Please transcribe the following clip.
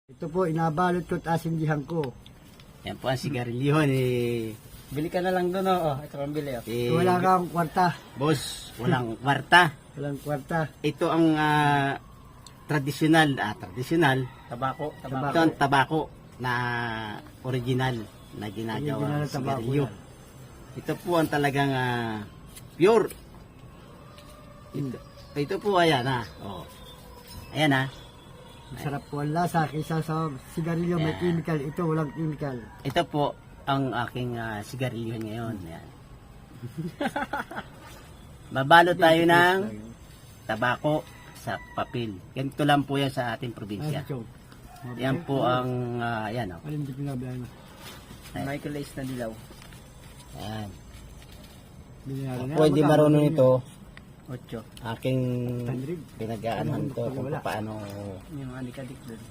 Ito po, inabalot ko at asindihan ko. Yan po ang sigarilyo ni... Bili ka na lang doon, oh. Ito ang bili, oh. Wala kang kwarta. Boss, walang kwarta. Walang kwarta. Ito ang tradisyonal, Tabako. ito ang tabako na original na ginagawa Original na ng tabako sigarilyo. yan. Ito po ang talagang pure. Ito po, ayan ha. Oh. Ayan ha. Masarap po ang lasa kaysa sa sigarilyo may Yeah. chemical. Ito walang chemical. Ito po ang aking sigarilyo ngayon. Ayan. Babalo tayo ng tabako sa papel. Ganito lang po yan sa ating probinsya. Yan po ang, ayan o. Alin di pinabayaan na. Michael Ace na dilaw. Ayan. Binayaran na. Ako hindi marunong ito. 8. Aking 100. pinag-aanhan to kung paano Yung adik-adik doon.